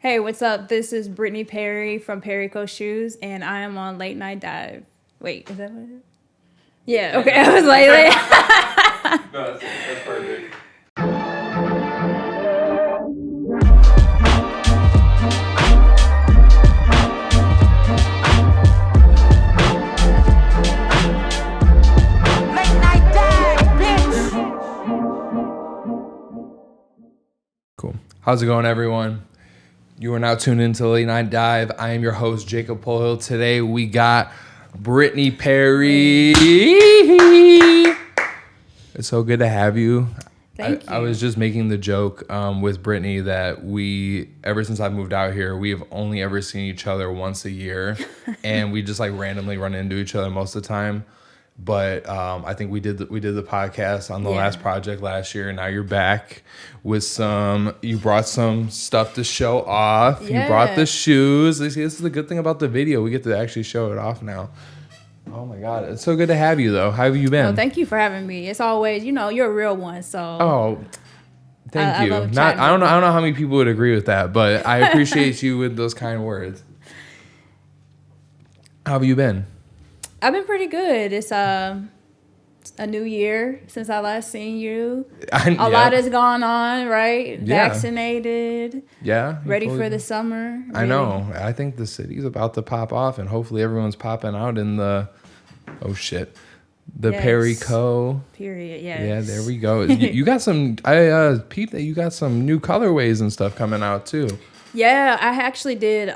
Hey, what's up? This is Brittney Perry from PerryCo Shoes, and I am on Late Night Dive. Wait, is that what it is? Yeah, okay. I was like, No, that's perfect. Cool. How's it going, everyone? You are now tuned into Late Night Dive. I am your host, Jacob Pohill. Today we got Brittney Perry. It's so good to have you. Thank you. I was just making the joke with Brittney that ever since I moved out here, we have only ever seen each other once a year. And we just like randomly run into each other most of the time. But I think we did the podcast on the last project last year, and now you're back with you brought some stuff to show off. Yeah. You brought the shoes. This is the good thing about the video. We get to actually show it off now. Oh my God. It's so good to have you though. How have you been? Well, thank you for having me. It's always, you're a real one, so. Oh, thank you. I don't know how many people would agree with that, but I appreciate you with those kind words. How have you been? I've been pretty good. It's a new year since I last seen you. A lot has gone on, right? Yeah. Vaccinated. Yeah. Ready for the summer. Really. I know. I think the city's about to pop off, and hopefully everyone's popping out in the PerryCo. Period. Yes. Yeah, there we go. You got some. I peeped that you got some new colorways and stuff coming out too. Yeah, I actually did.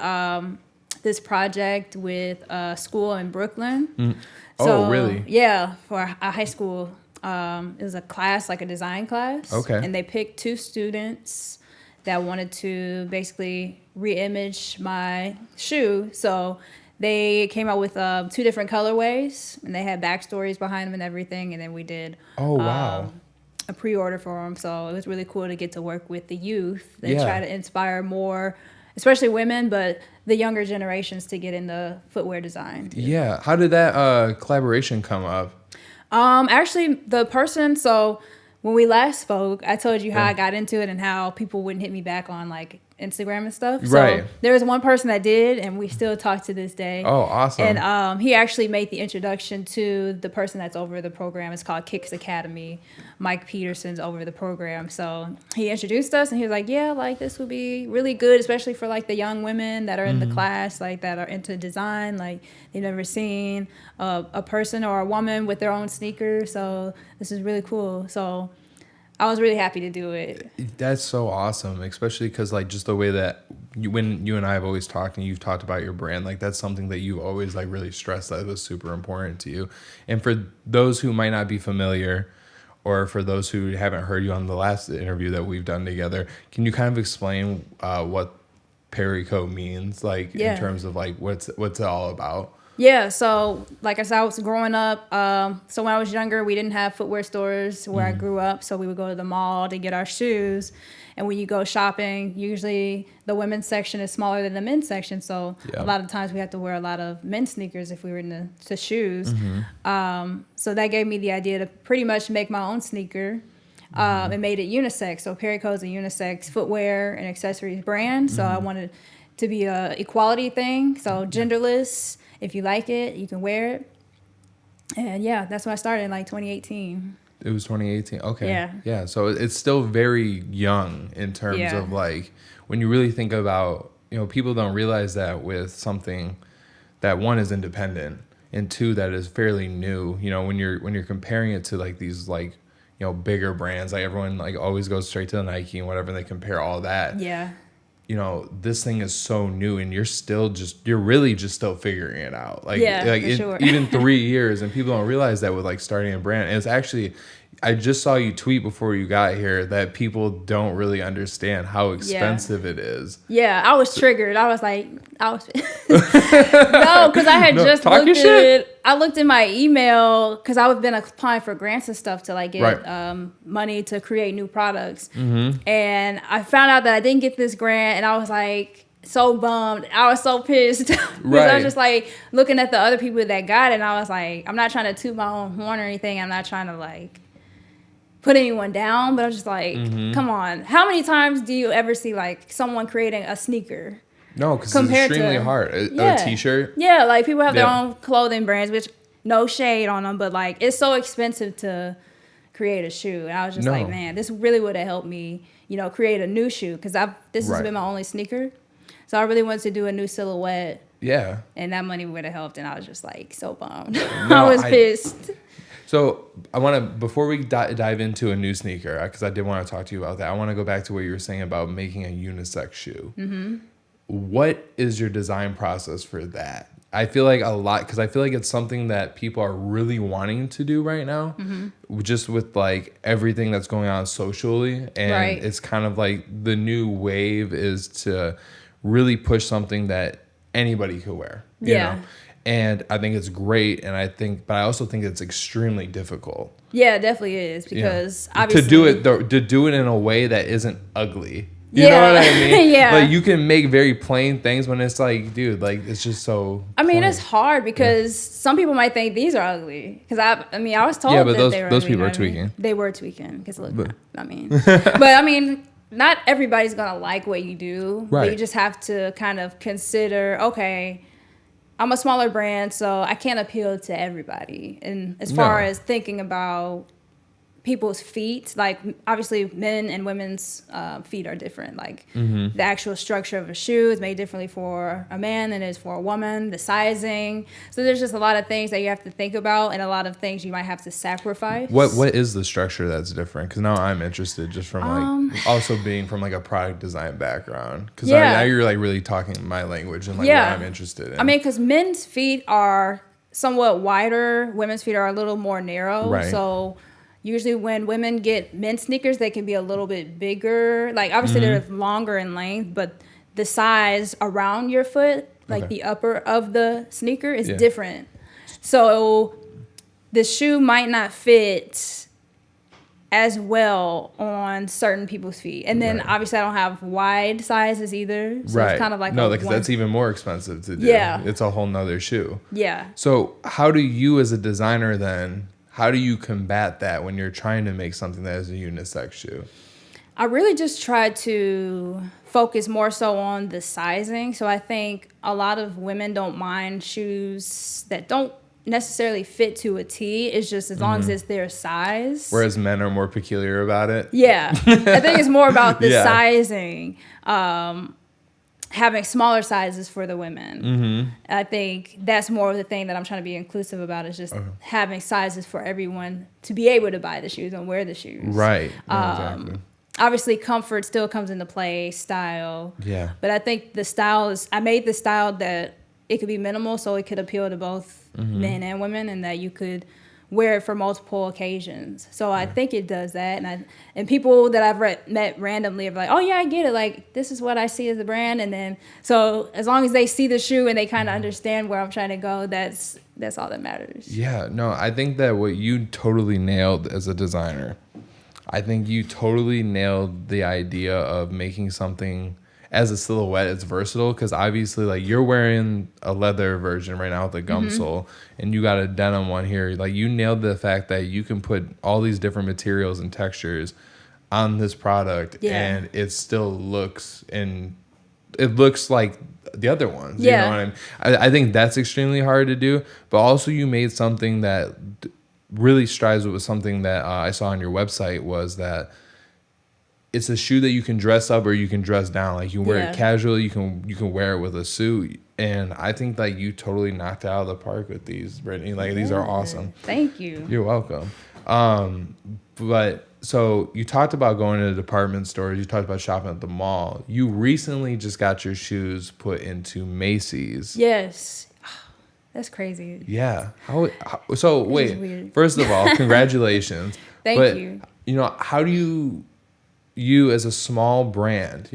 This project with a school in Brooklyn. Oh, really? Yeah, for a high school. It was a class, like a design class. Okay. And they picked 2 students that wanted to basically re-image my shoe. So they came out with 2 different colorways, and they had backstories behind them and everything. And then we did a pre-order for them. So it was really cool to get to work with the youth. They try to inspire more, especially women, but the younger generations to get into footwear design. Yeah. How did that collaboration come up? Actually, the person, so when we last spoke, I told you how I got into it and how people wouldn't hit me back on like Instagram and stuff. Right. So there was one person that did, and we still talk to this day. Oh, awesome. And he actually made the introduction to the person that's over the program. It's called Kicks Academy. Mike Peterson's over the program. So he introduced us, and he was like, yeah, like this would be really good, especially for like the young women that are in the class, like that are into design. Like they've never seen a person or a woman with their own sneakers. So this is really cool. So I was really happy to do it. That's so awesome, especially because like just the way that when you and I have always talked, and you've talked about your brand, like that's something that you've always like really stressed that was super important to you. And for those who might not be familiar, or for those who haven't heard you on the last interview that we've done together, can you kind of explain what PerryCo means, like in terms of like what's it all about? Yeah, so like I said, I was growing up. So when I was younger, we didn't have footwear stores where I grew up. So we would go to the mall to get our shoes. And when you go shopping, usually the women's section is smaller than the men's section. So a lot of times we have to wear a lot of men's sneakers if we were in the shoes. So that gave me the idea to pretty much make my own sneaker. And made it unisex. So PerryCo is a unisex footwear and accessories brand. So I wanted to be a equality thing. So genderless. If you like it, you can wear it. And yeah, that's when I started in like 2018. It was 2018. Okay. Yeah. Yeah. So it's still very young in terms of like when you really think about, people don't realize that with something that one is independent and 2 that is fairly new. When you're comparing it to like these like bigger brands, like everyone like always goes straight to the Nike and whatever, and they compare all that. Yeah. This thing is so new, and you're really just still figuring it out. Like, sure. Even 3 years, and people don't realize that with like starting a brand. And it's actually, I just saw you tweet before you got here that people don't really understand how expensive it is. Yeah, I was triggered. I was like, no, because I had just looked at it. I looked in my email because I've been applying for grants and stuff to like get money to create new products. And I found out that I didn't get this grant, and I was like so bummed. I was so pissed because I was just like looking at the other people that got it, and I was like, I'm not trying to toot my own horn or anything. I'm not trying to like put anyone down, but I'm just like, come on. How many times do you ever see like someone creating a sneaker? No, because it's extremely hard. A t-shirt. Yeah, like people have their own clothing brands, which no shade on them, but like it's so expensive to create a shoe. And I was just like, man, this really would have helped me, create a new shoe, because this has been my only sneaker. So I really wanted to do a new silhouette. Yeah. And that money would have helped, and I was just like so bummed. I was pissed. So I want to, before we dive into a new sneaker, because I did want to talk to you about that, I want to go back to what you were saying about making a unisex shoe. Mm-hmm. What is your design process for that? I feel like because I feel like it's something that people are really wanting to do right now, just with like everything that's going on socially. And it's kind of like the new wave is to really push something that anybody could wear, you know? And I think it's great. But I also think it's extremely difficult. Yeah, it definitely is, because obviously to do it in a way that isn't ugly. You know what I mean? Like, you can make very plain things when it's like, dude, like, it's just so plain. It's hard because some people might think these are ugly. Because I was told that they were those ugly, people are tweaking. They were tweaking. Because look, but not everybody's going to like what you do. Right. But you just have to kind of consider, okay, I'm a smaller brand, so I can't appeal to everybody. And as far as thinking about people's feet, like obviously men and women's feet are different. Like the actual structure of a shoe is made differently for a man than it is for a woman, the sizing. So there's just a lot of things that you have to think about, and a lot of things you might have to sacrifice. What is the structure that's different? Because now I'm interested, just from like also being from like a product design background. Because now you're like really talking my language and like what I'm interested in. Because men's feet are somewhat wider, women's feet are a little more narrow. Right. So usually when women get men's sneakers, they can be a little bit bigger. Like, obviously, they're longer in length, but the size around your foot, like the upper of the sneaker, is different. So the shoe might not fit as well on certain people's feet. And then, obviously, I don't have wide sizes either. So it's kind of like because that's even more expensive to do. Yeah. It's a whole nother shoe. Yeah. So how do you, as a designer, then... how do you combat that when you're trying to make something that is a unisex shoe? I really just try to focus more so on the sizing. So I think a lot of women don't mind shoes that don't necessarily fit to a T. It's just as long as it's their size. Whereas men are more peculiar about it? Yeah. I think it's more about the sizing. Having smaller sizes for the women. I think that's more of the thing that I'm trying to be inclusive about, is just having sizes for everyone to be able to buy the shoes and wear the shoes. Right. Exactly. Obviously, comfort still comes into play, style. Yeah. But I think I made the style that it could be minimal, so it could appeal to both men and women, and that you could wear it for multiple occasions. So I think it does that. And people that I've met randomly are like, oh yeah, I get it. Like, this is what I see as a brand. And then, so as long as they see the shoe and they kind of understand where I'm trying to go, that's all that matters. Yeah, no, I think that what you totally nailed as a designer, I think you totally nailed the idea of making something as a silhouette, it's versatile, because obviously, like, you're wearing a leather version right now with a gum sole, and you got a denim one here. Like, you nailed the fact that you can put all these different materials and textures on this product, and it still looks like the other ones. You know what I mean? I think that's extremely hard to do, but also you made something that really strives with something that I saw on your website, was that it's a shoe that you can dress up or you can dress down. Like, you wear it casually, you can wear it with a suit. And I think like you totally knocked it out of the park with these, Brittney. Like, these are awesome. Thank you. You're welcome. But so you talked about going to the department stores. You talked about shopping at the mall. You recently just got your shoes put into Macy's. Yes. That's crazy. Yeah. So wait, first of all, congratulations. Thank you. You know, how do you as a small brand,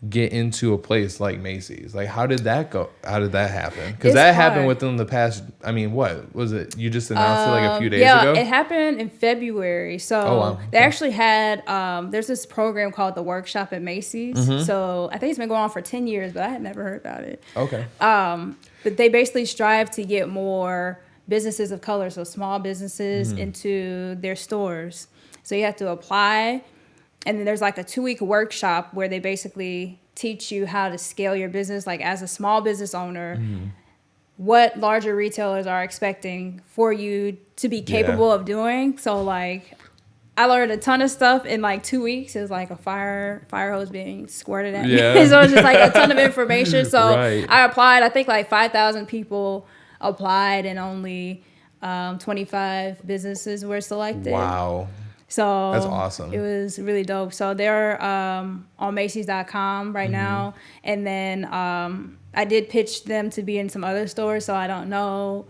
get into a place like Macy's? Like, how did that go? How did that happen? Because that happened within the past, what was it? You just announced it like a few days ago? Yeah, it happened in February. So they actually had, there's this program called the Workshop at Macy's. So I think it's been going on for 10 years, but I had never heard about it. Okay. But they basically strive to get more businesses of color, so small businesses, into their stores. So you have to apply, and then there's like a 2-week workshop where they basically teach you how to scale your business, like as a small business owner, what larger retailers are expecting for you to be capable of doing. So like I learned a ton of stuff in like 2 weeks. It was like a fire hose being squirted at me. So it's just like a ton of information. So I applied. I think like 5,000 people applied, and only 25 businesses were selected. Wow. So that's awesome. It was really dope. So they're on Macy's.com right now. And then I did pitch them to be in some other stores. So I don't know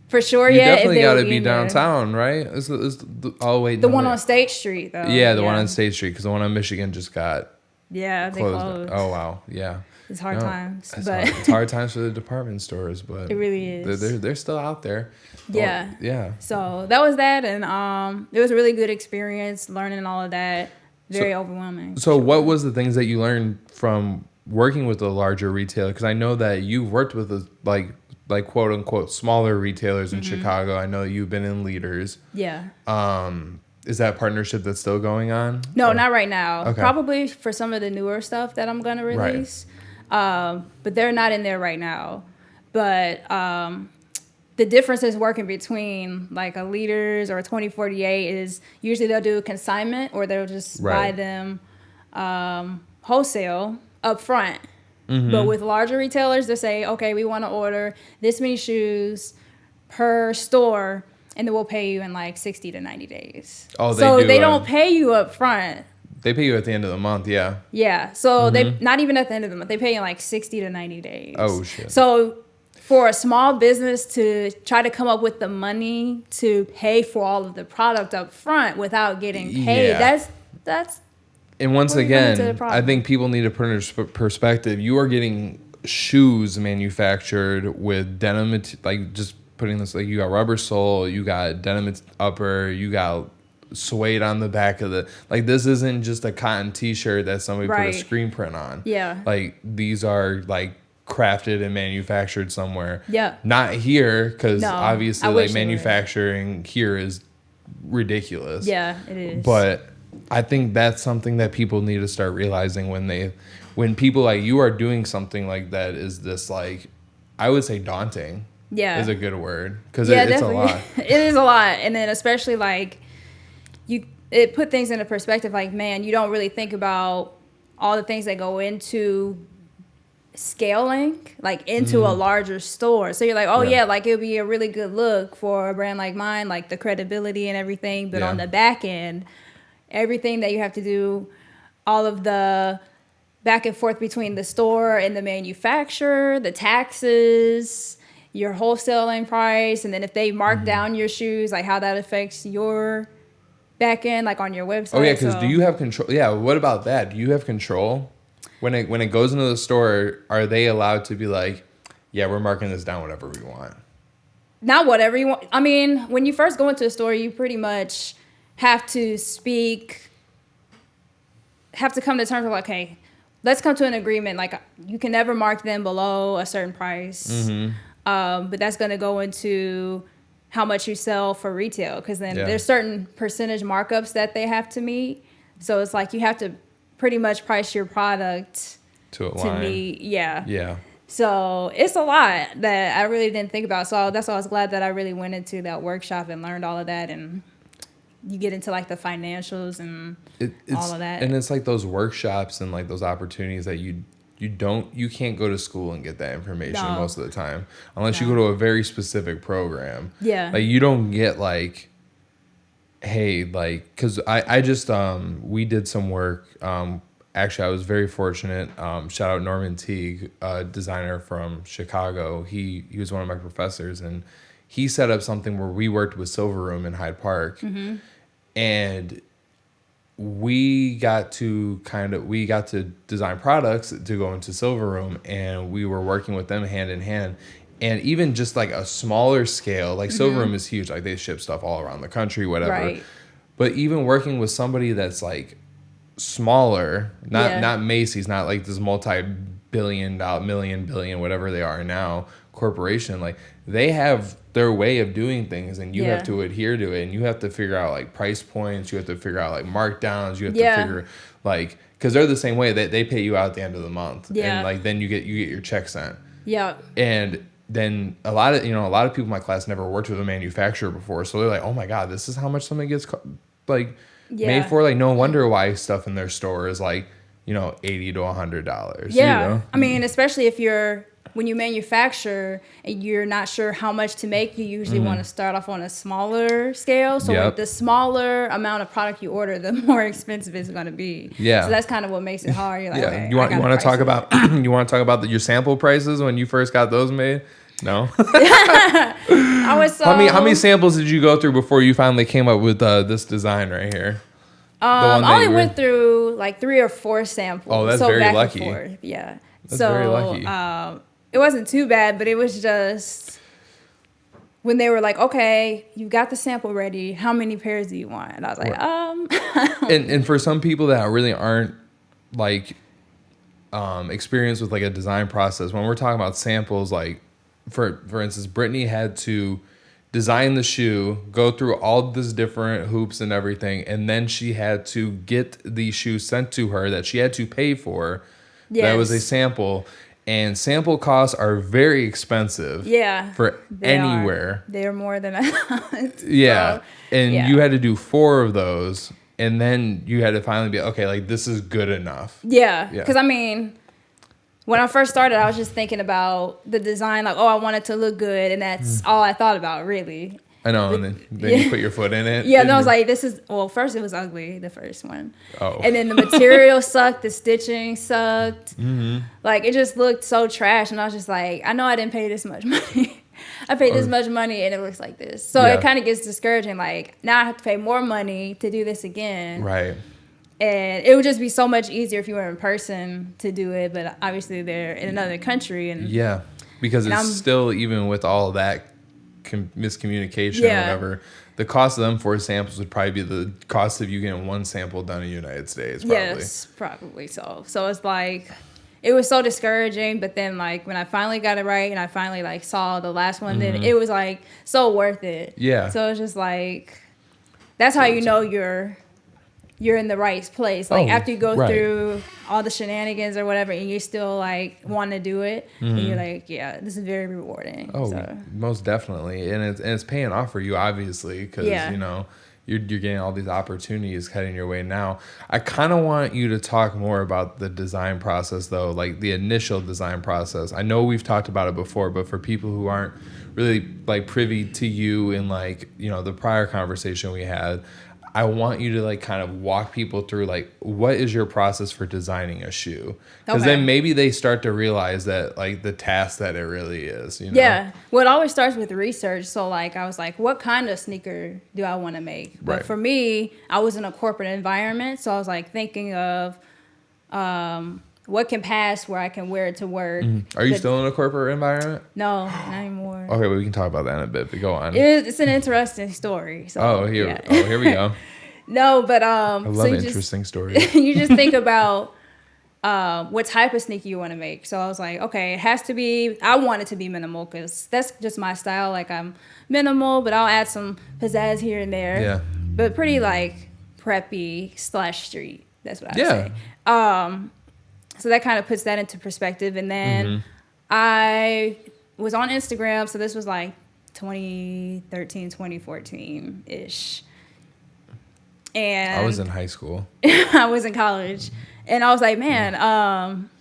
for sure you yet. You definitely got to be there. Downtown, right? The one on State Street, though. Yeah, the one on State Street, because the one on Michigan just got they closed. Oh, wow. Yeah. It's hard times. It's hard times for the department stores, but it really is. They're still out there. Yeah. Yeah. So that was that, and it was a really good experience learning all of that. Very overwhelming. So what was the things that you learned from working with a larger retailer? Because I know that you've worked with like quote unquote smaller retailers in Chicago. I know you've been in Leaders. Yeah. Is that partnership that's still going on? No, not right now. Okay. Probably for some of the newer stuff that I'm gonna release. Right. But they're not in there right now. But the difference is working between like a Leaders or a 2048 is usually they'll do a consignment, or they'll just buy them wholesale up front. But with larger retailers, they say, okay, we want to order this many shoes per store, and then we'll pay you in like 60 to 90 days. Oh, they don't pay you up front. They pay you at the end of the month, yeah. Yeah, so they not even at the end of the month. They pay you in like 60 to 90 days. Oh, shit. So for a small business to try to come up with the money to pay for all of the product up front without getting paid, that's and once again, I think people need to put in perspective. You are getting shoes manufactured with denim, like just putting this, like you got rubber sole, you got denim upper, you got suede on the back of the, like this isn't just a cotton t-shirt that somebody put a screen print on. Yeah. Like these are like crafted and manufactured somewhere. Yeah. Not here, because obviously like manufacturing here is ridiculous. Yeah, it is. But I think that's something that people need to start realizing when people like you are doing something like that. Is this like, I would say daunting. Yeah, is a good word, because it's a lot. It is a lot, and then especially like it put things into perspective. Like, man, you don't really think about all the things that go into scaling like into a larger store. So you're like, oh yeah, like it would be a really good look for a brand like mine, like the credibility and everything. But on the back end, everything that you have to do, all of the back and forth between the store and the manufacturer, the taxes, your wholesaling price, and then if they mark down your shoes, like how that affects your back end, like on your website. Oh yeah, because do you have control? Yeah, what about that? Do you have control when it goes into the store? Are they allowed to be like, yeah, we're marking this down whatever we want? Not whatever you want. I mean, when you first go into a store, you pretty much have to come to terms with, like, okay, let's come to an agreement. Like, you can never mark them below a certain price. But that's going to go into how much you sell for retail, because then there's certain percentage markups that they have to meet. So it's like you have to pretty much price your product to meet. Yeah. So it's a lot that I really didn't think about. So that's why I was glad that I really went into that workshop and learned all of that. And you get into like the financials and all of that. And it's like those workshops and like those opportunities that you can't go to school and get that information most of the time unless you go to a very specific program. Yeah. Like you don't get like, hey, like, cause I just, we did some work. Actually I was very fortunate. Shout out Norman Teague, a designer from Chicago. He was one of my professors, and he set up something where we worked with Silver Room in Hyde Park. And we got to design products to go into Silver Room, and we were working with them hand in hand. And even just like a smaller scale, like Silver Room is huge, like they ship stuff all around the country, whatever. Right. But even working with somebody that's like smaller, not Macy's, not like this multi-billion, million, billion, whatever they are now, corporation, like they have their way of doing things, and you Yeah. have to adhere to it, and you have to figure out like price points, you have to figure out like markdowns, you have to Yeah. figure like, because they're the same way, they pay you out at the end of the month, Yeah. and like then you get your check sent. Yeah. And then a lot of people in my class never worked with a manufacturer before, so they're like, oh my god, this is how much something gets made for. Like, no wonder why stuff in their store is like, $80 to $100. Yeah. I mean, especially when you manufacture and you're not sure how much to make, you usually want to start off on a smaller scale. So Yep. the smaller amount of product you order, the more expensive it's going to be. Yeah. So that's kind of what makes it hard. You're like, Yeah. okay, You want to talk about your sample prices when you first got those made? No. I was so, How many samples did you go through before you finally came up with this design right here? I only went through like 3 or 4 samples. Oh, that's so very back lucky. And forth. Yeah. That's very lucky. It wasn't too bad, but it was just when they were like, okay, you got the sample ready. How many pairs do you want? And I was like, And for some people that really aren't like experienced with like a design process, when we're talking about samples, like for instance, Brittney had to design the shoe, go through all this different hoops and everything, and then she had to get the shoe sent to her that she had to pay for. Yes. That was a sample. And sample costs are very expensive. Yeah. For anywhere. They're more than I thought. Yeah. So, and yeah. you had to do 4 of those. And then you had to finally be, okay, like this is good enough. Yeah. Yeah. Because I mean, when I first started, I was just thinking about the design, like, oh, I want it to look good. And that's all I thought about, really. I know. And then you put your foot in it. Yeah, and I was like, first it was ugly, the first one. Oh. And then the material sucked, the stitching sucked. Mm-hmm. Like, it just looked so trash. And I was just like, I know I didn't pay this much money. I paid this much money and it looks like this. So it kind of gets discouraging. Like, now I have to pay more money to do this again. Right. And it would just be so much easier if you were in person to do it. But obviously they're in another country. And Yeah. Because it's still, even with all that miscommunication or whatever, the cost of them 4 samples would probably be the cost of you getting 1 sample done in the United States. Probably. Yes, probably so. So it's like, it was so discouraging, but then like when I finally got it right and I finally like saw the last one, then it was like so worth it. Yeah. So it's just like, that's how you know you're in the right place. Like after you go through all the shenanigans or whatever, and you still like want to do it, and you're like, yeah, this is very rewarding. Oh, so. most definitely, and it's paying off for you, obviously, because you're getting all these opportunities heading your way now. I kind of want you to talk more about the design process, though, like the initial design process. I know we've talked about it before, but for people who aren't really like privy to you in like the prior conversation we had, I want you to like kind of walk people through like what is your process for designing a shoe, because then maybe they start to realize that like the task that it really is. Yeah, well, it always starts with research. So like I was like, what kind of sneaker do I want to make? But for me, I was in a corporate environment, so I was like thinking of what can pass where I can wear it to work. Are you still in a corporate environment? No, not anymore. Okay, well, we can talk about that in a bit, but go on. It's an interesting story. So, here we go. No, but I love interesting stories. You just think about what type of sneaker you want to make. So I was like, okay, it has to be. I want it to be minimal because that's just my style. Like I'm minimal, but I'll add some pizzazz here and there. Yeah. But pretty like preppy / street. That's what I say. So that kind of puts that into perspective. And then I was on Instagram. So this was like 2013, 2014-ish. And I was in high school. I was in college. And I was like, man,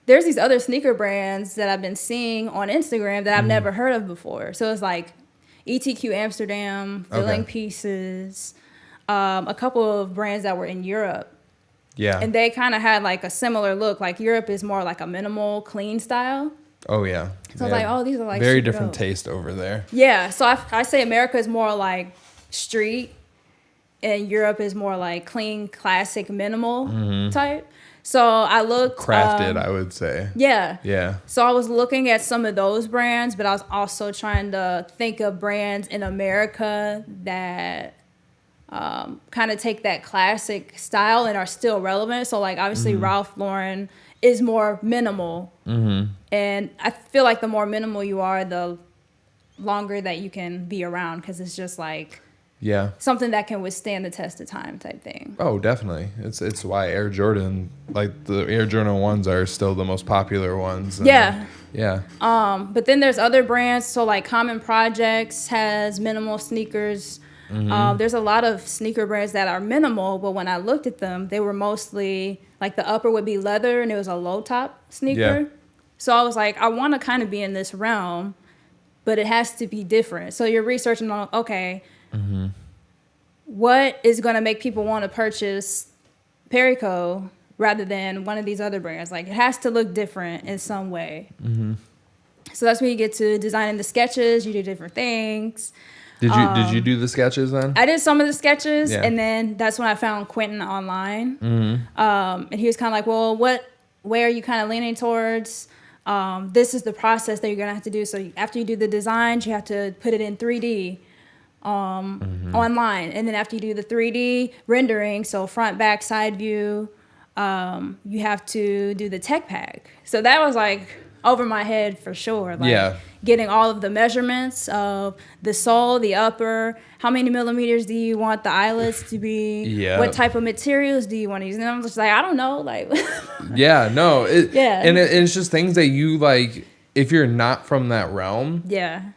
there's these other sneaker brands that I've been seeing on Instagram that I've never heard of before. So it's like ETQ Amsterdam, Filling Pieces, a couple of brands that were in Europe. Yeah. And they kind of had like a similar look. Like Europe is more like a minimal, clean style. Oh, yeah. So I was like, oh, these are like very different taste over there. Yeah. So I say America is more like street and Europe is more like clean, classic, minimal type. So I looked. Crafted, I would say. Yeah. Yeah. So I was looking at some of those brands, but I was also trying to think of brands in America that kind of take that classic style and are still relevant. So like obviously Ralph Lauren is more minimal And I feel like the more minimal you are, the longer that you can be around, because it's just like something that can withstand the test of time type thing. Oh, definitely. It's why Air Jordan, like the Air Jordan 1s are still the most popular ones. And yeah. But then there's other brands. So like Common Projects has minimal sneakers. There's a lot of sneaker brands that are minimal, but when I looked at them, they were mostly like the upper would be leather and it was a low top sneaker. Yeah. So I was like, I want to kind of be in this realm, but it has to be different. So you're researching on, okay, what is going to make people want to purchase PerryCo rather than one of these other brands? Like, it has to look different in some way. So that's when you get to designing the sketches. You do different things. Did you do the sketches then? I did some of the sketches, and then that's when I found Quentin online. And he was kind of like, well, what way are you kind of leaning towards? This is the process that you're going to have to do. So after you do the designs, you have to put it in 3D online. And then after you do the 3D rendering, so front, back, side view, you have to do the tech pack. So that was like over my head for sure. Like getting all of the measurements of the sole, the upper, how many millimeters do you want the eyelets to be? What type of materials do you want to use? And I'm just like, I don't know. Like, And it's just things that you like, if you're not from that realm,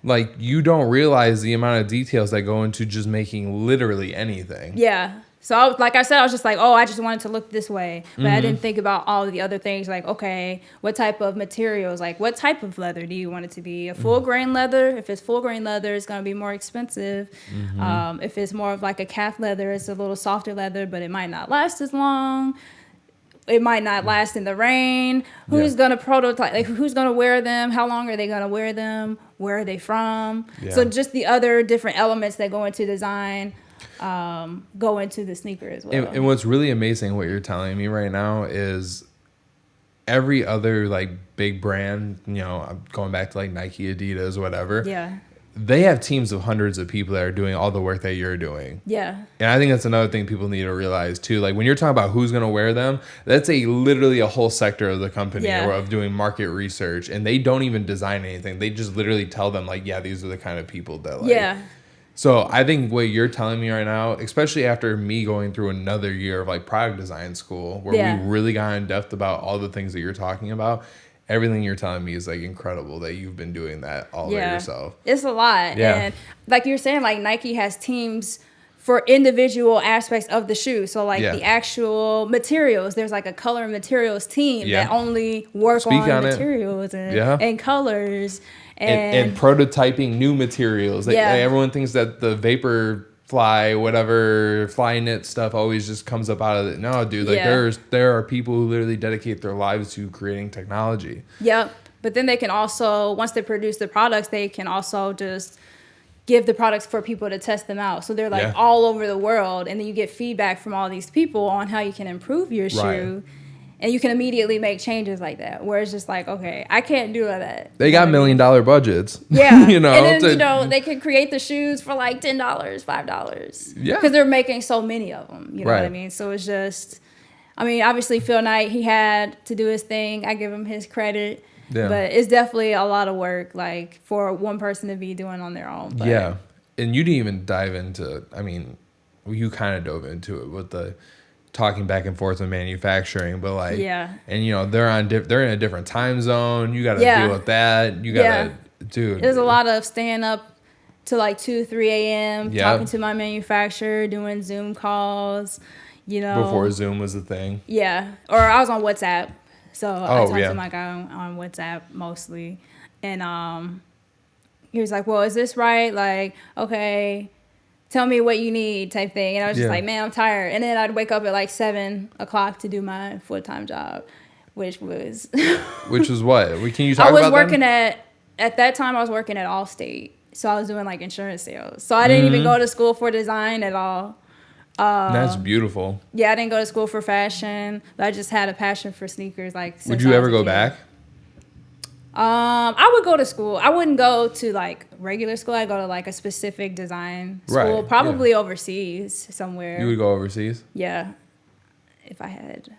like you don't realize the amount of details that go into just making literally anything. So like I said, I was just like, oh, I just wanted to look this way. But I didn't think about all of the other things like, okay, what type of materials? Like, what type of leather do you want it to be? A full grain leather? If it's full grain leather, it's going to be more expensive. If it's more of like a calf leather, it's a little softer leather, but it might not last as long. It might not last in the rain. Who's going to prototype? Like, who's going to wear them? How long are they going to wear them? Where are they from? So just the other different elements that go into design go into the sneaker as well. And what's really amazing, what you're telling me right now, is every other like big brand, you know, I'm going back to like Nike, Adidas, whatever. They have teams of hundreds of people that are doing all the work that you're doing. And I think that's another thing people need to realize too. Like when you're talking about who's going to wear them, that's literally a whole sector of the company of doing market research, and they don't even design anything. They just literally tell them like, yeah, these are the kind of people that like. So I think what you're telling me right now, especially after me going through another year of like product design school, where we really got in depth about all the things that you're talking about, everything you're telling me is like incredible that you've been doing that all by yourself. It's a lot. And like you're saying, like Nike has teams for individual aspects of the shoe. So like the actual materials, there's like a color and materials team that only work on materials and colors. And prototyping new materials. Like, everyone thinks that the vapor fly knit stuff always just comes up out of it. No, dude, like there are people who literally dedicate their lives to creating technology. But then they can also, once they produce the products, they can also just give the products for people to test them out. So they're like all over the world, and then you get feedback from all these people on how you can improve your shoe. And you can immediately make changes like that, where it's just like, okay, I can't do all that. They got $1 million budgets. You know, and then, you know, they could create the shoes for like $10, $5. Because they're making so many of them. You know what I mean? So it's just, I mean, obviously Phil Knight, he had to do his thing. I give him his credit. But it's definitely a lot of work, like, for one person to be doing on their own. But. And you didn't even dive into, I mean, you kind of dove into it with the talking back and forth with manufacturing, but like, and you know, they're in a different time zone. You got to deal with that. You got to, dude. There's a lot of staying up to like 2, 3 a.m. talking to my manufacturer, doing Zoom calls, you know. Before Zoom was a thing. Or I was on WhatsApp. So I talked to my guy on WhatsApp mostly. And he was like, well, is this right? Like, okay, tell me what you need type thing. And I was just like, man, I'm tired. And then I'd wake up at like 7 o'clock to do my full-time job, which was... Which was what? Can you talk about that? I was working at that time, I was working at Allstate. So I was doing like insurance sales. So I didn't even go to school for design at all. That's beautiful. Yeah, I didn't go to school for fashion, but I just had a passion for sneakers. Like, would you ever go back? I would go to school. I wouldn't go to like regular school. I'd go to like a specific design school, probably overseas somewhere. You would go overseas? Yeah, if I had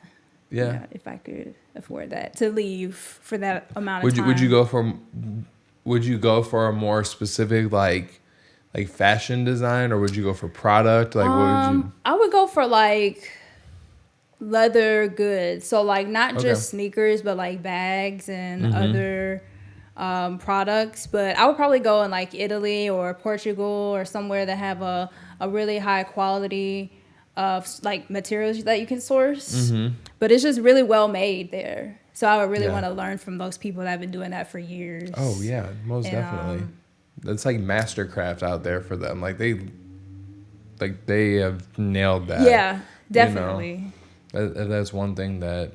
Yeah. if I could afford that, to leave for that amount of time. Would you go for a more specific like fashion design, or would you go for product? Like what would you? I would go for like leather goods. So like not just sneakers, but like bags and other products. But I would probably go in like Italy or Portugal or somewhere that have a really high quality of like materials that you can source. But it's just really well made there. So I would really want to learn from those people that have been doing that for years. Oh yeah, most definitely. That's like mastercraft out there for them. Like they have nailed that. Yeah, definitely. You know? That's one thing that.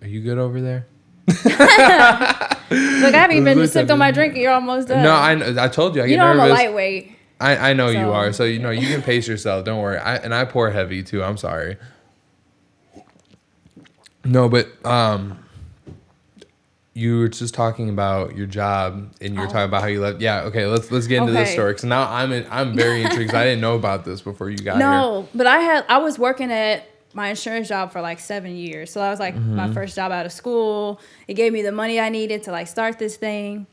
Are you good over there? Look, I haven't even sipped on my drink and you're almost done. No, I told you. I get nervous. I'm a lightweight. I know you are. So, you can pace yourself. Don't worry. I pour heavy too. I'm sorry. No, but you were just talking about your job, and you were talking about how you left. Yeah, okay. Let's get into this story. Because now I'm very intrigued. I didn't know about this before you got here. No, but I was working at my insurance job for like 7 years. So that was like my first job out of school. It gave me the money I needed to like start this thing.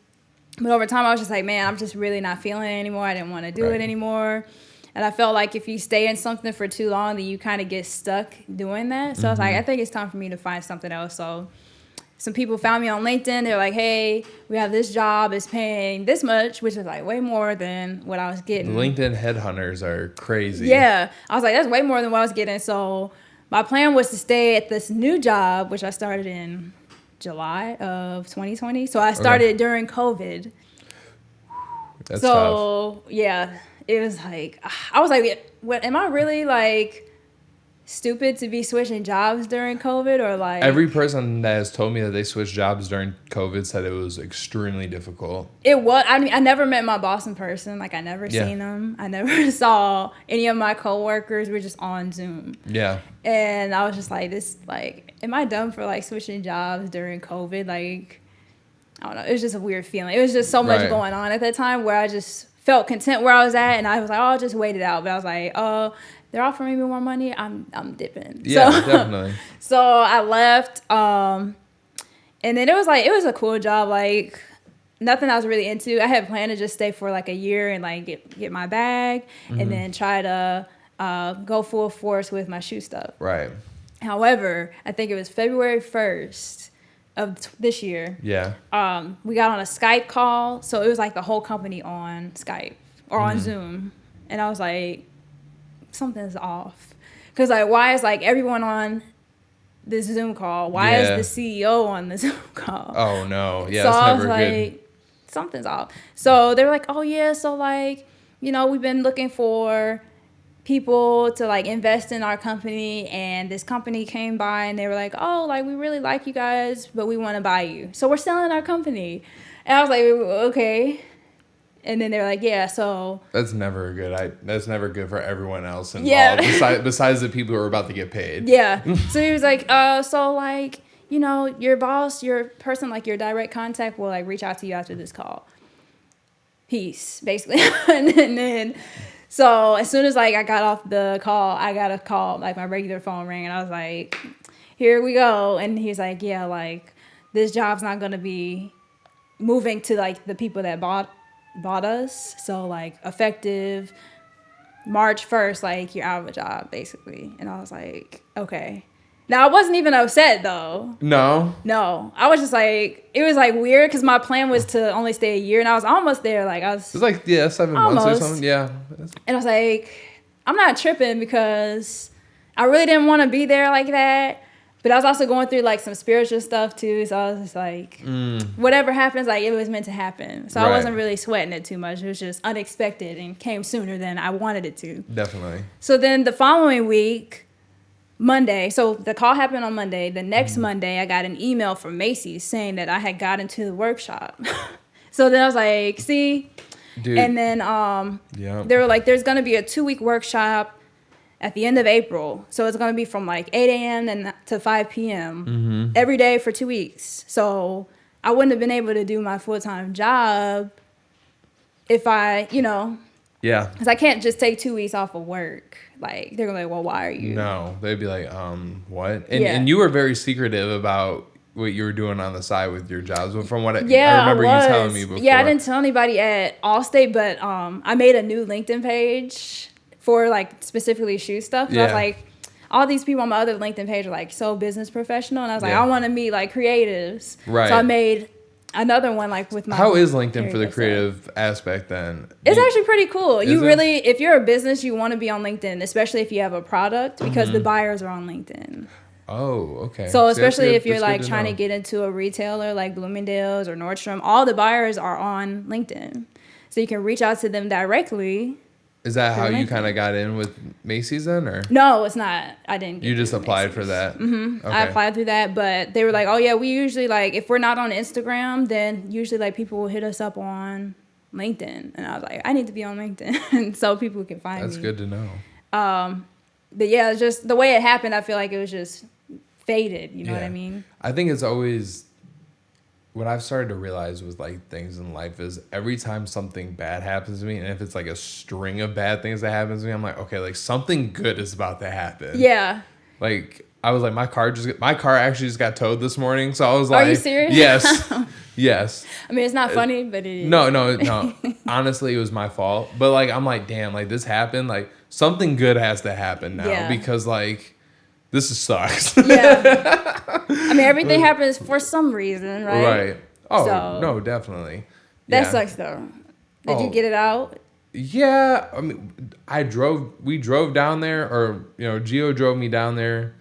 But over time, I was just like, man, I'm just really not feeling it anymore. I didn't want to do it anymore. And I felt like if you stay in something for too long, then you kind of get stuck doing that. So I was like, I think it's time for me to find something else. So some people found me on LinkedIn. They're like, hey, we have this job. It's paying this much, which is like way more than what I was getting. LinkedIn headhunters are crazy. Yeah. I was like, that's way more than what I was getting. So my plan was to stay at this new job, which I started in July of 2020. So I started during COVID. That's tough. Yeah, it was like, I was like, what, am I really like stupid to be switching jobs during COVID, or like? Every person that has told me that they switched jobs during COVID said it was extremely difficult. It was. I mean, I never met my boss in person. Like, I never seen them. I never saw any of my coworkers. We're just on Zoom. Yeah. And I was just like, am I dumb for like switching jobs during COVID? Like, I don't know. It was just a weird feeling. It was just so much going on at that time where I just felt content where I was at, and I was like, oh, I'll just wait it out. But I was like, oh, they're offering me more money. I'm dipping. Yeah, definitely. So I left. And then it was a cool job. Like, nothing I was really into. I had planned to just stay for like a year and like get my bag, and then try to go full force with my shoe stuff. Right. However, I think it was February 1st of this year. Yeah. We got on a Skype call. So it was like the whole company on Skype or on Zoom. And I was like, something's off. Because like, why is like everyone on this Zoom call? Why is the CEO on the Zoom call? Oh, no. Yeah, so that's I was never like, good. Something's off. So they were like, oh, yeah, so like, we've been looking for people to like invest in our company, and this company came by and they were like, oh, like we really like you guys, but we want to buy you, so we're selling our company. And I was like, okay. And then they were like, yeah, so that's never good. That's never good for everyone else involved. Besides the people who are about to get paid. Yeah. So he was like, so like, your boss, your person, like your direct contact will like reach out to you after this call. Peace, basically. and then so as soon as like I got off the call, I got a call, like my regular phone rang, and I was like, here we go. And he's like, yeah, like this job's not gonna be moving to like the people that bought us. So like effective March 1st, like you're out of a job basically. And I was like, okay. Now I wasn't even upset though. No. I was just like, it was like weird because my plan was to only stay a year, and I was almost there. Like I was. It was like 7 months or something. Yeah. And I was like, I'm not tripping because I really didn't want to be there like that. But I was also going through like some spiritual stuff too. So I was just like, whatever happens, like it was meant to happen. So I wasn't really sweating it too much. It was just unexpected and came sooner than I wanted it to. Definitely. So then the following week, Monday, so the call happened on Monday. The next Monday, I got an email from Macy saying that I had got into the workshop. So then I was like, see? Dude. And then they were like, there's going to be a 2-week workshop at the end of April. So it's going to be from like 8 a.m. to 5 p.m. Every day for 2 weeks. So I wouldn't have been able to do my full-time job if I, Yeah. Because I can't just take 2 weeks off of work. Like, they're gonna be like, well, why are you? No, they'd be like, what? And Yeah. and you were very secretive about what you were doing on the side with your jobs. But from what I Yeah, remember I was. you telling me before. Yeah, I didn't tell anybody at Allstate, but I made a new LinkedIn page for like specifically shoe stuff. And I was like, all these people on my other LinkedIn page are like so business professional, and I was like, I want to meet like creatives. Right. So I made another one like with my. How is LinkedIn for the PerryCo creative aspect then? It's actually pretty cool. You it? really, if you're a business, you want to be on LinkedIn, especially if you have a product, because the buyers are on LinkedIn. Oh, okay. So especially if you're that's like good trying to get into a retailer like Bloomingdale's or Nordstrom, all the buyers are on LinkedIn. So you can reach out to them directly. Is that how you LinkedIn. kind of got in with Macy's then, or? No, it's not. I didn't get You just through applied for Macy's. that? Mm-hmm. Okay. I applied through that, but they were like, oh yeah, we usually like, if we're not on Instagram, then usually like people will hit us up on LinkedIn. And I was like, I need to be on LinkedIn so people can find me. That's good to know. But yeah, it's just the way it happened, I feel like it was just faded. You know what I mean? I think it's always, what I've started to realize with like things in life is every time something bad happens to me, and if it's like a string of bad things that happens to me, I'm like, okay, like something good is about to happen. Yeah. Like I was like, my car actually just got towed this morning, so I was like, are you serious? Yes, yes. I mean, it's not funny, but it is. No. Honestly, it was my fault. But like, I'm like, damn, like this happened. Like something good has to happen now because like this sucks. Yeah. I mean, everything happens for some reason, right? Right. Oh, So, no, definitely. That Yeah. sucks though. Did you Oh. get it out? Yeah. I mean, we drove down there, or, Gio drove me down there,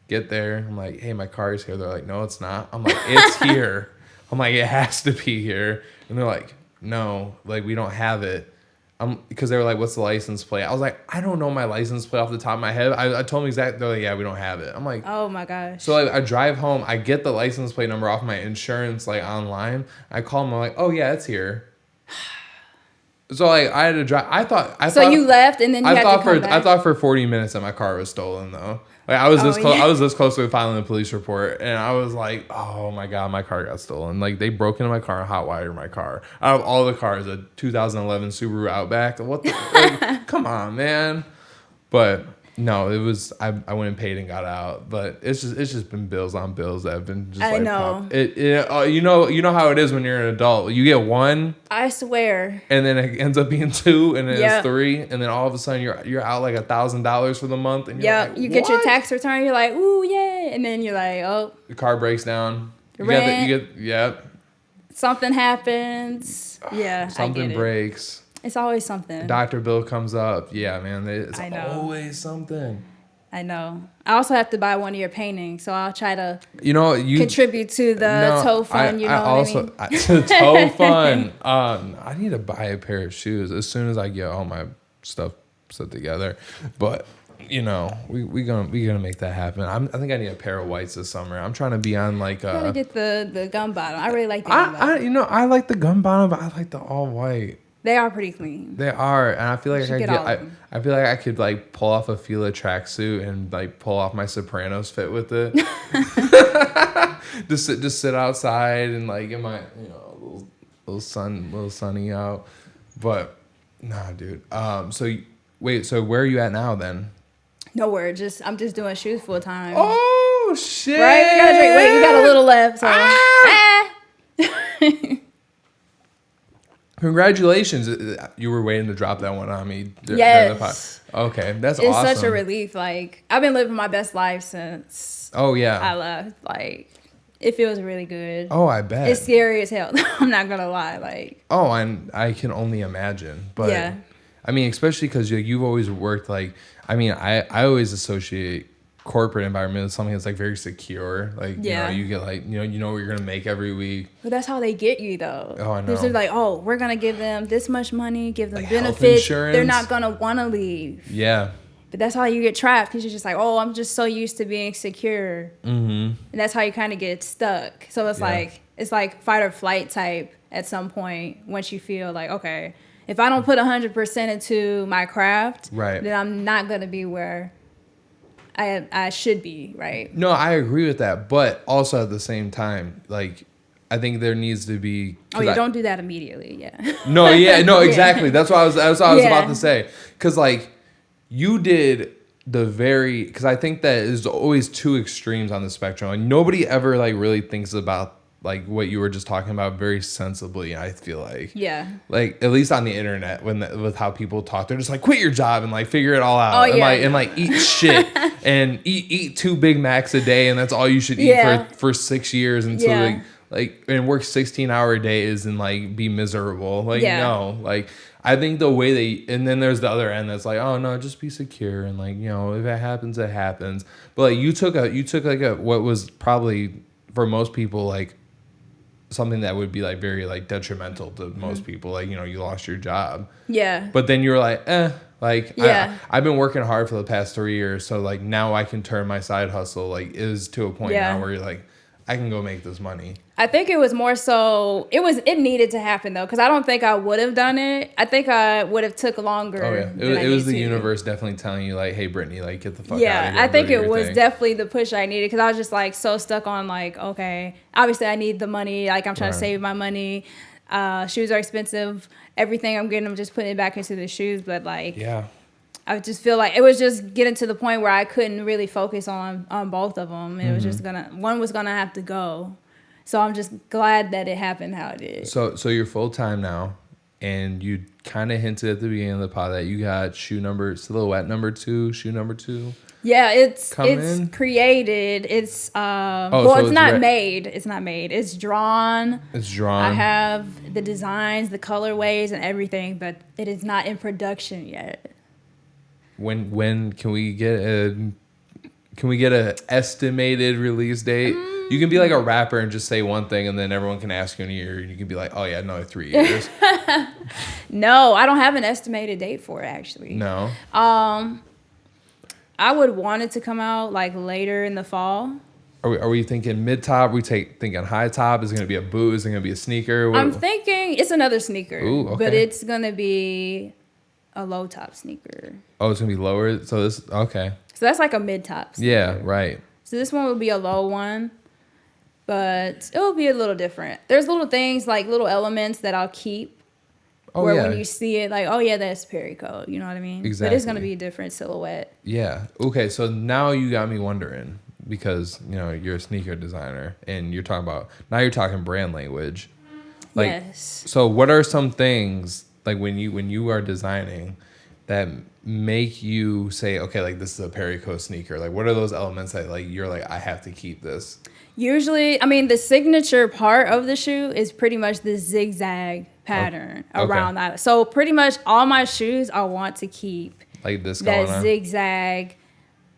get there. I'm like, hey, my car is here. They're like, no, it's not. I'm like, it's here. I'm like, it has to be here. And they're like, no, like, we don't have it. Because they were like, what's the license plate? I was like, I don't know my license plate off the top of my head. I told them exactly. They're like, yeah, we don't have it. I'm like, Oh my gosh. so like I drive home, I get the license plate number off my insurance like online. I call them, I'm like, oh yeah, it's here. So like I had to drive. I thought you left and then you had to come back? I thought for 40 minutes that my car was stolen though. Like I was this close. yeah. I was this close to filing a police report, and I was like, "Oh my god, my car got stolen!" Like they broke into my car and hotwired my car. Out of all the cars, a 2011 Subaru Outback. What? Like, come on, man. But no, it was. I went and paid and got out. But it's just been bills on bills that have been just. I know. You know how it is when you're an adult. You get one. I swear. And then it ends up being two, and then Yep. it's three, and then all of a sudden you're out like $1,000 for the month, and you're Yeah, like, you get your "What?" tax return, you're like, ooh, yay. And then you're like, oh, The car breaks down. Rent. Yeah, something happens. Yeah, I something get it. breaks. It's always something. Doctor bill comes up. Yeah, man, it's I know. always something. I know. I also have to buy one of your paintings, so I'll try to You contribute to the toe fund. To toe fund. I need to buy a pair of shoes as soon as I get all my stuff set together. But we gonna make that happen. I think I need a pair of whites this summer. I'm trying to be on like. I gotta get the gum bottom. I really like the gum bottom. I like the gum bottom, but I like the all white. They are pretty clean. They are, and I feel like I feel like I could like pull off a Fila tracksuit and like pull off my Sopranos fit with it. just sit outside and like get my little sunny out. But nah, dude. So where are you at now then? Nowhere. I'm just doing shoes full time. Oh shit! Right? We gotta drink. Wait, you got a little left. So. Congratulations! You were waiting to drop that one on me. Yes. Okay, that's It's awesome. such a relief. Like, I've been living my best life since Oh yeah. I left. Like, it feels really good. Oh, I bet. It's scary as hell. I'm not gonna lie. Like, Oh, and I can only imagine. But Yeah. I mean, especially because you've always worked like. I mean, I always associate corporate environment with something that's like very secure. Like Yeah. you get like you know what you're gonna make every week. but that's how they get you though. Oh, I know. They're like, oh, we're gonna give them this much money, give them Like health benefits. insurance. They're not gonna want to leave. Yeah. But that's how you get trapped because you're just like, oh, I'm just so used to being secure. Mm-hmm. And that's how you kind of get stuck. So it's like fight or flight type at some point once you feel like, okay, if I don't put 100% into my craft, Right. then I'm not going to be where I should be, right? No, I agree with that, but also at the same time, like I think there needs to be. Oh yeah, don't do that immediately. Yeah. No, yeah, no, exactly. That's what I was Yeah. about to say. Because like, you did because I think that there's always two extremes on the spectrum. Like nobody ever like really thinks about like what you were just talking about very sensibly. I feel like. Yeah. Like at least on the internet, with how people talk, they're just like quit your job and like figure it all out. Oh, yeah, and like eat shit and eat 2 Big Macs a day and that's all you should eat for 6 years until like and work 16-hour days and like be miserable. Like no, like I think the way and then there's the other end that's like, oh no, just be secure and like, you know, if it happens, it happens. But like you took like a what was probably for most people like something that would be like very like detrimental to most people, like, you know, you lost your job. Yeah. But then you were like, like I've been working hard for the past 3 years, so like now I can turn my side hustle like is to a point now where you're like, I can go make this money. I think it was more so it needed to happen though, because I don't think I would have done it. I think I would have took longer. Oh yeah, it was the universe definitely telling you like, hey Brittney, like get the fuck out of here. Yeah, I think it was definitely the push I needed, because I was just like so stuck on like, okay, obviously I need the money. Like I'm trying to save my money. Shoes are expensive. Everything I'm getting, I'm just putting it back into the shoes. But like, I just feel like it was just getting to the point where I couldn't really focus on both of them. It was just one was gonna have to go. So I'm just glad that it happened how it did. So you're full time now, and you kind of hinted at the beginning of the pod that you got silhouette number 2, shoe number 2. Yeah, it's created. It's it's not made. It's not made. It's drawn. It's drawn. I have the designs, the colorways, and everything, but it is not in production yet. When can we get a estimated release date? You can be like a rapper and just say one thing, and then everyone can ask you in a year, and you can be like, oh yeah, no, 3 years. No, I don't have an estimated date for it actually. No. I would want it to come out like later in the fall. Are we thinking mid top? Are we thinking high top? Is it gonna be a boot? Is it gonna be a sneaker? I'm thinking it's another sneaker. Ooh, okay. But it's gonna be a low top sneaker. Oh, it's gonna be lower. So this okay. So that's like a mid top sneaker. Yeah, right. So this one would be a low one, but it will be a little different. There's little things like little elements that I'll keep. When you see it, like, oh yeah, that's PerryCo. You know what I mean? Exactly. But it's gonna be a different silhouette. Yeah. Okay. So now you got me wondering, because you know you're a sneaker designer and you're talking brand language. Like, yes. So what are some things like when you are designing that make you say, okay, like this is a PerryCo sneaker? Like, what are those elements that like you're like, I have to keep this? Usually, I mean, the signature part of the shoe is pretty much the zigzag pattern around that. So pretty much all my shoes, I want to keep like this that zigzag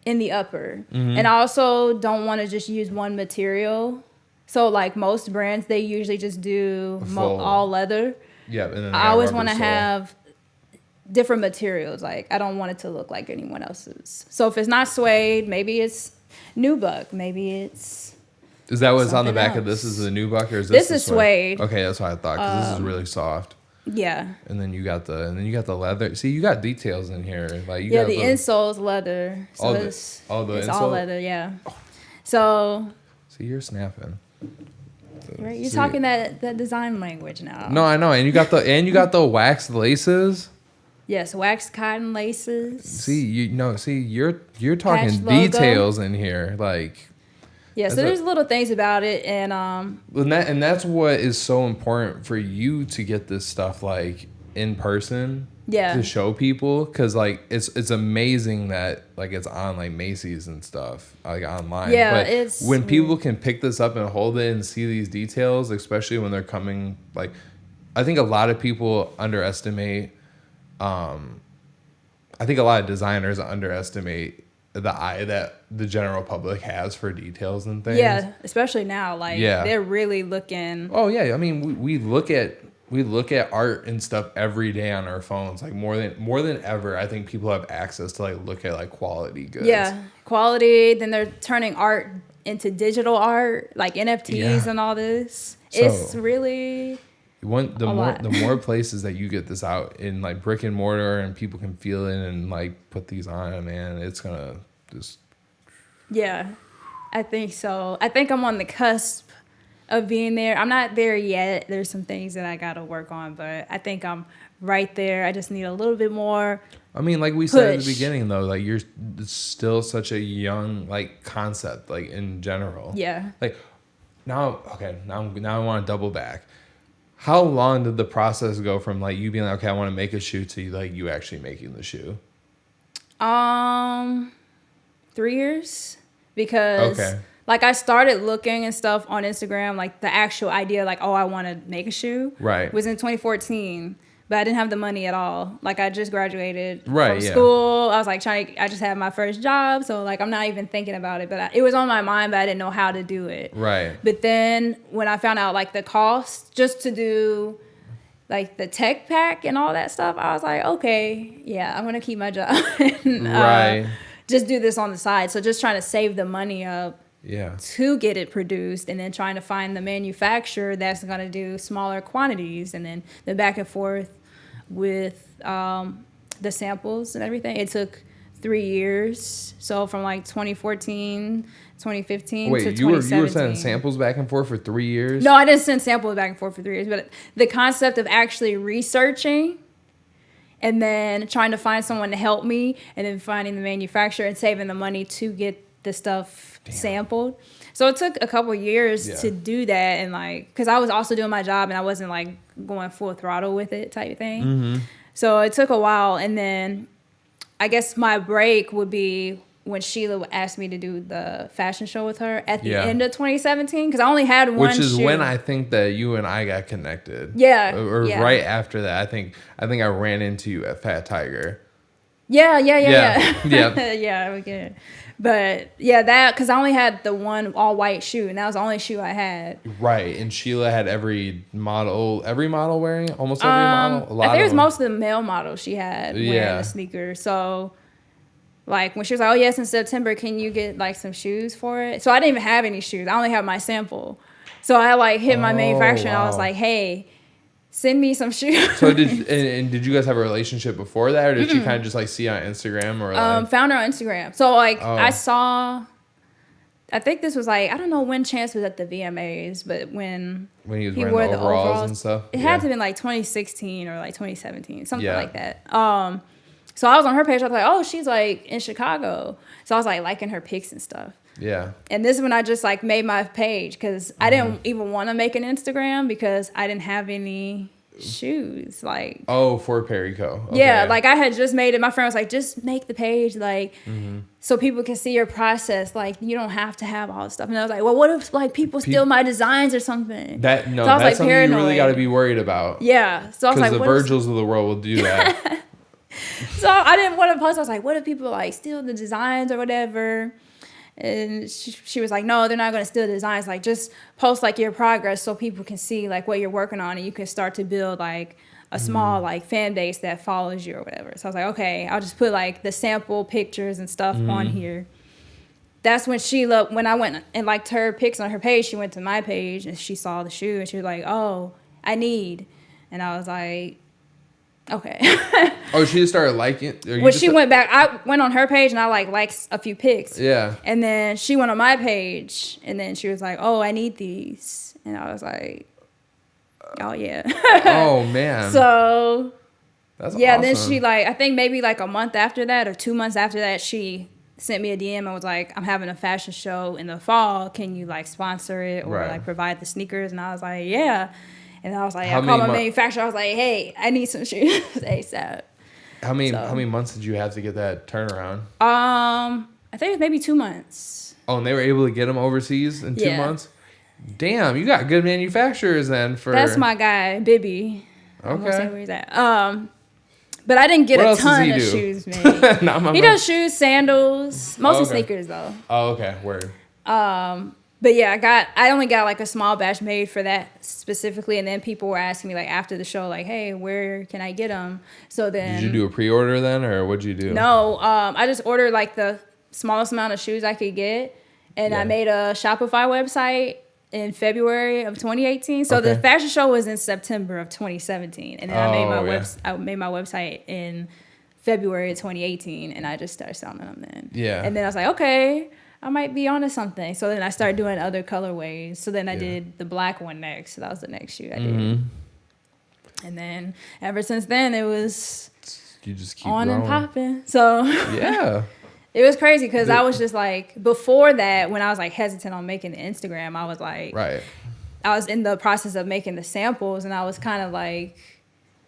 in the upper. And I also don't want to just use one material. So like most brands, they usually just do all leather. Yeah, and then I always want to have different materials. Like I don't want it to look like anyone else's. So if it's not suede, maybe it's nubuck. Maybe it's. Is that what's on the back of this? Is the nubuck, or is this? This is suede. Okay, that's what I thought, because this is really soft. Yeah. And then you got the leather. See, you got details in here. Like you got the insole's leather. So it's all leather. Yeah. So. See, you're snapping. Right, you're talking that design language now. No, I know, and you got the waxed laces. Yes, waxed cotton laces. See, you're talking details in here, like. Yeah, so there's little things about it, and that's what is so important for you to get this stuff like in person. Yeah. To show people, because like it's amazing that like it's on like Macy's and stuff like online. Yeah, but when people can pick this up and hold it and see these details, especially when they're coming, like I think a lot of people underestimate. I think a lot of designers underestimate the eye that the general public has for details and things. Yeah, especially now. Like they're really looking. Oh yeah, I mean we look at art and stuff every day on our phones. Like more than ever, I think people have access to like look at like quality goods. Yeah, quality. Then they're turning art into digital art, like NFTs and all this. So, it's really. The more places that you get this out in like brick and mortar and people can feel it and like put these on, man, it's gonna just. Yeah, I think so. I think I'm on the cusp of being there. I'm not there yet. There's some things that I got to work on, but I think I'm right there. I just need a little bit more. I mean, like we said at the beginning, though, like you're still such a young like concept, like in general. Yeah. Like now I want to double back. How long did the process go from like you being like, okay, I want to make a shoe to like you actually making the shoe? 3 years, because like I started looking and stuff on Instagram, like the actual idea, like, oh, I want to make a shoe, right, was in 2014. But I didn't have the money at all. Like, I just graduated from school. I was like I just had my first job. So, like, I'm not even thinking about it. But it was on my mind, but I didn't know how to do it. Right. But then when I found out, like, the cost just to do, like, the tech pack and all that stuff, I was like, okay, yeah, I'm going to keep my job. And, right. Just do this on the side. So, just trying to save the money up. Yeah. To get it produced, and then trying to find the manufacturer that's going to do smaller quantities, and then the back and forth with the samples and everything. It took 3 years. So from like 2014, 2015 to 2017. You were sending samples back and forth for 3 years? No, I didn't send samples back and forth for 3 years, but the concept of actually researching and then trying to find someone to help me and then finding the manufacturer and saving the money to get the stuff sampled. So it took a couple years to do that, and like, because I was also doing my job and I wasn't like going full throttle with it type thing. Mm-hmm. So it took a while, and then I guess my break would be when Sheila asked me to do the fashion show with her at the end of 2017, because I only had one Which is shoe. when I think that you and I got connected. Yeah. Or right after that. I think I ran into you at Fat Tiger. Yeah. Yeah. We get it. But yeah, that, because I only had the one all white shoe, and that was the only shoe I had. Right, and Sheila had every model wearing, almost every model. I think it was most of the male models she had wearing the sneakers. So, like, when she was like, oh, yes, in September, can you get, like, some shoes for it? So I didn't even have any shoes. I only had my sample. So I, like, hit my manufacturer, and I was like, hey, send me some shoes. So did you guys have a relationship before that, or did you kind of just like see on Instagram, or like? Found her on Instagram. So like I saw, I think this was like, I don't know when Chance was at the VMAs, but when he was wearing the overalls and stuff. It had to have been like 2016 or like 2017, something like that. So I was on her page. I was like, oh, she's like in Chicago. So I was like liking her pics and stuff. Yeah. And this is when I just like made my page, because I didn't even want to make an Instagram because I didn't have any shoes. Like, for PerryCo. Okay. Yeah, like I had just made it. My friend was like, just make the page, like, so people can see your process. Like, you don't have to have all this stuff. And I was like, well, what if like people steal my designs or something? That's like, something paranoid. You really got to be worried about. Yeah. So I was like, because the Virgils of the world will do that. So I didn't want to post. I was like, what if people like steal the designs or whatever? And she was like, no, they're not going to steal the designs. Like, just post like your progress so people can see like what you're working on, and you can start to build like a small like fan base that follows you or whatever. So I was like, okay, I'll just put like the sample pictures and stuff on here. That's when Sheila, when I went and liked her pics on her page, she went to my page and she saw the shoe and she was like, oh, I need. And I was like, okay. Oh, she just started liking it? When she went back, I went on her page and I liked a few pics. Yeah. And then she went on my page and then she was like, oh, I need these. And I was like, oh, yeah. Oh, man. So, that's yeah, awesome. then she I think maybe like a month after that or 2 months after that, she sent me a DM and was like, I'm having a fashion show in the fall. Can you like sponsor it or like provide the sneakers? And I was like, yeah. And I was like, I called my manufacturer. I was like, hey, I need some shoes ASAP. How many months did you have to get that turnaround? I think it was maybe 2 months. Oh, and they were able to get them overseas in 2 months? Damn, you got good manufacturers then for... That's my guy, Bibby. Okay. I'm gonna say where he's at. But I didn't get a ton of shoes made. He does shoes, sandals, mostly sneakers though. Oh, okay. Word. But yeah, I only got like a small batch made for that specifically, and then people were asking me like after the show, like, "Hey, where can I get them?" So then, did you do a pre-order then, or what'd you do? No, I just ordered like the smallest amount of shoes I could get, and I made a Shopify website in February of 2018. So the fashion show was in September of 2017, and then I made my website in February of 2018, and I just started selling them then. Yeah, and then I was like, okay. I might be onto something. So then I started doing other colorways. So then I did the black one next. So that was the next shoe I did. And then ever since then, it was you just keep on growing. and popping. So Yeah. it was crazy because I was just like, before that, when I was like hesitant on making the Instagram, I was like, Right. I was in the process of making the samples and I was kind of like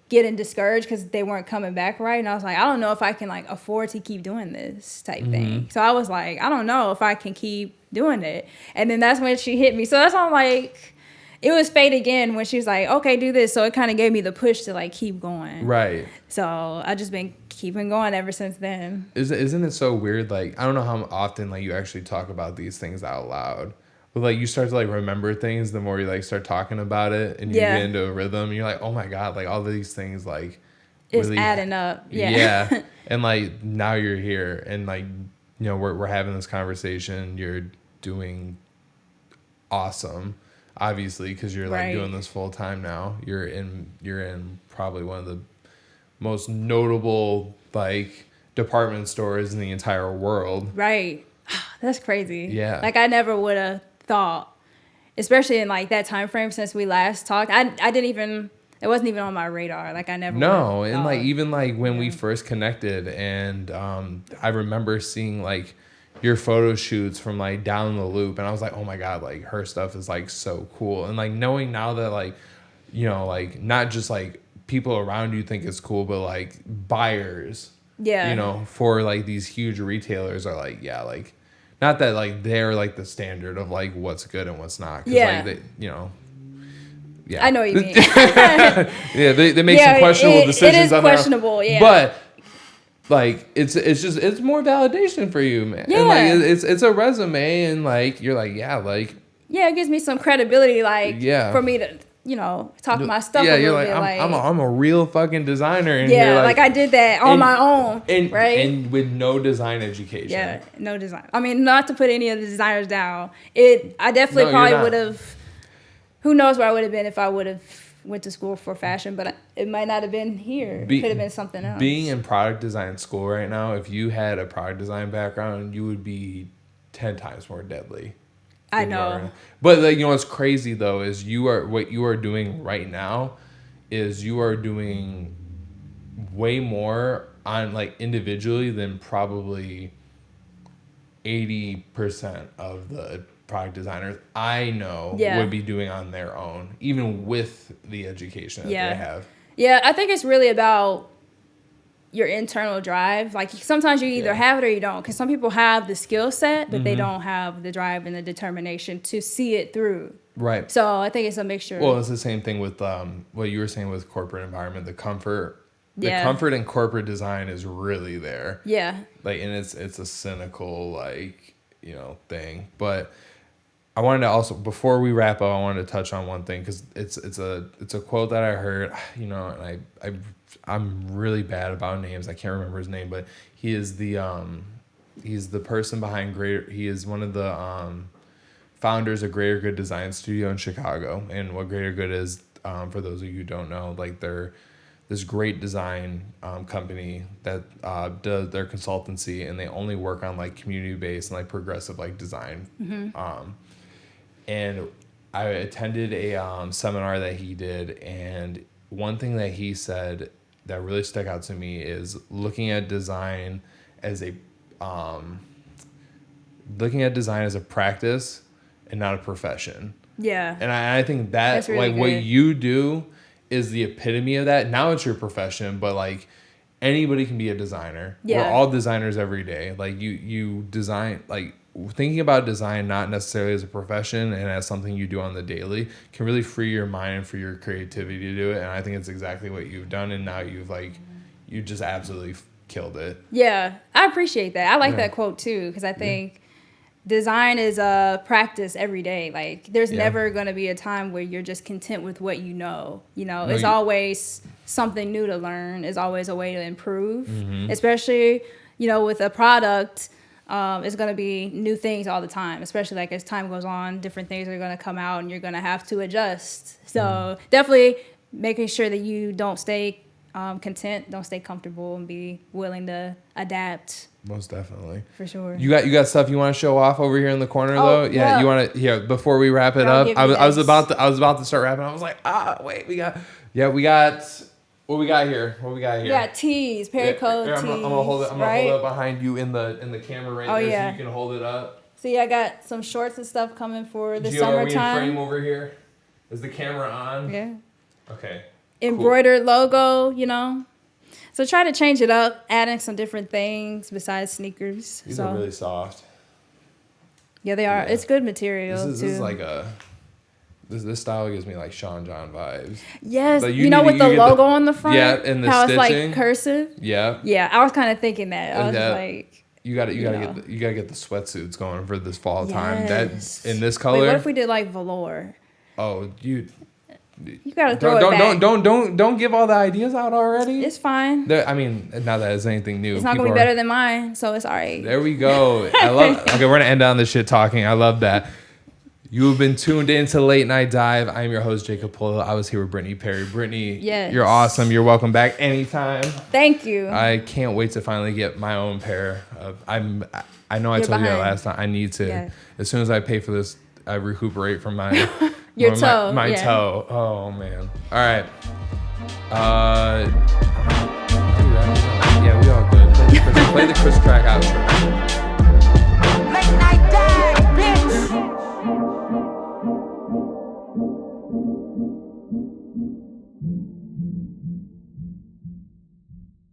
getting discouraged because they weren't coming back right. And I was like, I don't know if I can like afford to keep doing this type thing. So I was like, I don't know if I can keep doing it. And then that's when she hit me. So that's why I'm like, it was fate again when she was like, okay, do this. So it kind of gave me the push to like keep going. Right. So I just been keeping going ever since then. Isn't it so weird? Like, I don't know how often like you actually talk about these things out loud. But like you start to like remember things the more you like start talking about it and you get into a rhythm. And you're like, oh my God, like all these things like it's really adding up. Yeah. Yeah. And like now you're here and like, you know, we're having this conversation. You're doing awesome. Obviously, because you're like doing this full time now. You're in probably one of the most notable like department stores in the entire world. Right. That's crazy. Yeah. Like I never would have thought, especially in like that time frame since we last talked. I didn't even, it wasn't even on my radar. Like I never. No, and like even like when we first connected, and I remember seeing like your photo shoots from like down the loop, and I was like, oh my God, like her stuff is like so cool. And like knowing now that like, you know, like not just like people around you think it's cool, but like buyers, you know, for like these huge retailers are like, yeah, like not that like they're like the standard of like what's good and what's not. 'Cause, like, they, you know. Yeah. I know what you mean. Yeah, they make some questionable decisions. It is on questionable, there, yeah. But like it's more validation for you, man. Yeah. And like it's a resume, and like you're like, yeah, like it gives me some credibility, like for me to, you know, talk my stuff. Yeah, a you're little like, bit, I'm a real fucking designer, and yeah, like I did that on my own, right? And with no design education. Yeah, no design. I mean, not to put any of the designers down. I definitely probably would have. Who knows where I would have been if I would have went to school for fashion, but it might not have been here. It could have been something else. Being in product design school right now, if you had a product design background, you would be 10 times more deadly. I know. But like, you know what's crazy though is what you are doing right now is you are doing way more on like individually than probably 80% of the product designers I know would be doing on their own, even with the education that they have. Yeah, I think it's really about your internal drive. Like sometimes you either have it or you don't, because some people have the skill set, but they don't have the drive and the determination to see it through. Right. So I think it's a mixture. Well, it's the same thing with what you were saying with corporate environment, the comfort. The comfort in corporate design is really there. Yeah. Like, and it's a cynical, like, you know, thing. But I wanted to also, before we wrap up, I wanted to touch on one thing, because it's a quote that I heard, you know, and I'm really bad about names. I can't remember his name, but he is he's the person behind he is one of the founders of Greater Good Design Studio in Chicago. And what Greater Good is, for those of you who don't know, like they're this great design company that does their consultancy, and they only work on like community-based and like progressive like design. And I attended a seminar that he did, and one thing that he said that really stuck out to me is looking at design as a practice and not a profession. Yeah. And I think that's really like good. What you do is the epitome of that. Now it's your profession, but like anybody can be a designer. Yeah. We're all designers every day. Like you design, like thinking about design not necessarily as a profession and as something you do on the daily can really free your mind and free your creativity to do it. And I think it's exactly what you've done. And now you just absolutely killed it. Yeah, I appreciate that. I like that quote too, because I think design is a practice every day. Like there's never going to be a time where you're just content with what you know. You know, it's always something new to learn. It's always a way to improve, especially, you know, with a product. It's going to be new things all the time, especially like as time goes on, different things are going to come out and you're going to have to adjust. So definitely making sure that you don't stay content, don't stay comfortable, and be willing to adapt Most definitely. For sure. You got stuff you want to show off over here in the corner though? Yeah, yeah. you want to? Yeah. Before we wrap it I'll up, give I you was this. about to start wrapping. I was like, wait, we got. What we got here? What we got here? We got tees, PerryCo tees. I'm gonna hold it. I'm right? gonna hold it behind you in the camera right there, so you can hold it up. See, I got some shorts and stuff coming for the Gio, summertime. Are we in frame over here? Is the camera on? Yeah. Okay. Embroidered logo, you know. So try to change it up, adding some different things besides sneakers. These are really soft. Yeah, they are. Yeah. It's good material this is like this style gives me like Sean John vibes. Yes, like with the logo on the front. Yeah, and the how stitching. It's like cursive. Yeah. Yeah, I was kind of thinking that. I was like, you gotta get the sweatsuits going for this fall time. That in this color. Wait, what if we did like velour? Oh, you gotta throw it back. Don't give all the ideas out already. It's fine. I mean, not that it's anything new. It's not gonna be better than mine, so it's all right. There we go. I love. Okay, we're gonna end on this shit talking. I love that. You have been tuned into Late Night Dive. I'm your host, Jacob Polo. I was here with Brittney Perry. Brittney, you're awesome. You're welcome back anytime. Thank you. I can't wait to finally get my own pair of. I know I told you that last time. I need to. Yeah. As soon as I pay for this, I recuperate from my your toe. My toe. Oh man. All right. Yeah, we all good. Play the Chris track out.